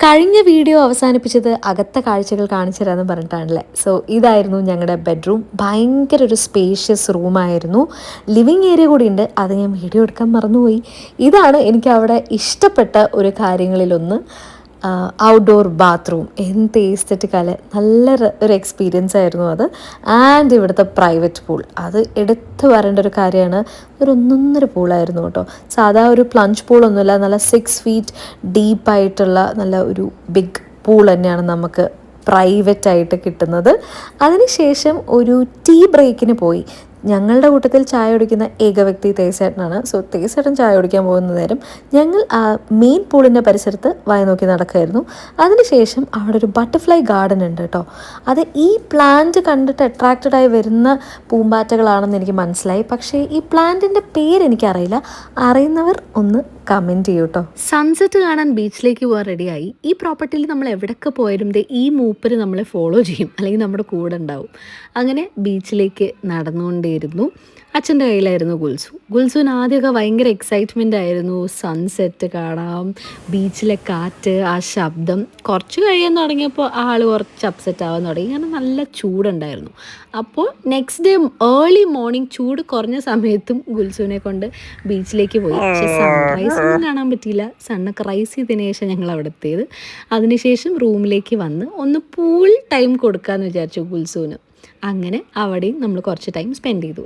കഴിഞ്ഞ വീഡിയോ അവസാനിപ്പിച്ചത് അകത്തെ കാഴ്ചകൾ കാണിച്ചു തരാമെന്ന് പറഞ്ഞിട്ടാണല്ലേ. സോ ഇതായിരുന്നു ഞങ്ങളുടെ ബെഡ്റൂം. ഭയങ്കര ഒരു സ്പേഷ്യസ് റൂമായിരുന്നു. ലിവിങ് ഏരിയ കൂടി ഉണ്ട്. അത് ഞാൻ വീഡിയോ എടുക്കാൻ മറന്നുപോയി. ഇതാണ് എനിക്ക് അവിടെ ഇഷ്ടപ്പെട്ട ഒരു കാര്യങ്ങളിലൊന്ന്. ഔട്ട്ഡോർ ബാത്റൂം എന്ത് ഏസ്തെറ്റിക്കല്, നല്ല ഒരു എക്സ്പീരിയൻസ് ആയിരുന്നു അത്. ആൻഡ് ഇവിടുത്തെ പ്രൈവറ്റ് പൂൾ അത് എടുത്തു വരേണ്ട ഒരു കാര്യമാണ്. ഒരു ഒന്നൊന്നര പൂളായിരുന്നു കേട്ടോ. സാധാ ഒരു പ്ലഞ്ച് പൂളൊന്നുമില്ല, നല്ല 6 ഫീറ്റ് ഡീപ്പായിട്ടുള്ള നല്ല ഒരു ബിഗ് പൂൾ തന്നെയാണ് നമുക്ക് പ്രൈവറ്റായിട്ട് കിട്ടുന്നത്. അതിനുശേഷം ഒരു ടീ ബ്രേക്കിന് പോയി. ഞങ്ങളുടെ കൂട്ടത്തിൽ ചായ കുടിക്കുന്ന ഏക വ്യക്തി തേസേട്ടനാണ്. സോ തേസേട്ടൻ ചായ കുടിക്കാൻ പോകുന്ന നേരം ഞങ്ങൾ ആ മെയിൻ പൂളിൻ്റെ പരിസരത്ത് വായ നോക്കി നടക്കുമായിരുന്നു. അതിനുശേഷം അവിടെ ഒരു ബട്ടർഫ്ലൈ ഗാർഡൻ ഉണ്ട് കേട്ടോ. അത് ഈ പ്ലാന്റ് കണ്ടിട്ട് അട്രാക്റ്റഡായി വരുന്ന പൂമ്പാറ്റകളാണെന്ന് എനിക്ക് മനസ്സിലായി. പക്ഷേ ഈ പ്ലാന്റിൻ്റെ പേരെനിക്കറിയില്ല. അറിയുന്നവർ ഒന്ന് കമൻറ്റ് ചെയ്യൂ കേട്ടോ. സൺസെറ്റ് കാണാൻ ബീച്ചിലേക്ക് പോകാൻ റെഡിയായി. ഈ പ്രോപ്പർട്ടിയിൽ നമ്മൾ എവിടെയൊക്കെ പോയാലും ഈ മൂപ്പര് നമ്മളെ ഫോളോ ചെയ്യും, അല്ലെങ്കിൽ നമ്മുടെ കൂടെ ഉണ്ടാവും. അങ്ങനെ ബീച്ചിലേക്ക് നടന്നുകൊണ്ടേയിരുന്നു. അച്ഛൻ്റെ കയ്യിലായിരുന്നു ഗുൽസുവിന് ആദ്യമൊക്കെ ഭയങ്കര എക്സൈറ്റ്മെൻ്റ് ആയിരുന്നു. സൺസെറ്റ് കാണാം, ബീച്ചിലെ കാറ്റ്, ആ ശബ്ദം. കുറച്ച് കഴിയാൻ തുടങ്ങിയപ്പോൾ ആൾ കുറച്ച് അപ്സെറ്റ് ആവാൻ തുടങ്ങി. കാരണം നല്ല ചൂടുണ്ടായിരുന്നു. അപ്പോൾ നെക്സ്റ്റ് ഡേ ഏർലി മോർണിംഗ് ചൂട് കുറഞ്ഞ സമയത്തും ഗുൽസുവിനെ കൊണ്ട് ബീച്ചിലേക്ക് പോയി. പക്ഷേ സൺറൈസ് ഒന്നും കാണാൻ പറ്റിയില്ല. സണ്ണൊക്കെ റൈസ് ചെയ്തതിന് ശേഷം ഞങ്ങൾ അവിടെ എത്തിയത്. അതിനുശേഷം റൂമിലേക്ക് വന്ന് ഒന്ന് പൂൾ ടൈം കൊടുക്കാമെന്ന് വിചാരിച്ചു ഗുൽസുവിന്. അങ്ങനെ അവിടെയും നമ്മൾ കുറച്ച് ടൈം സ്പെൻഡ് ചെയ്തു.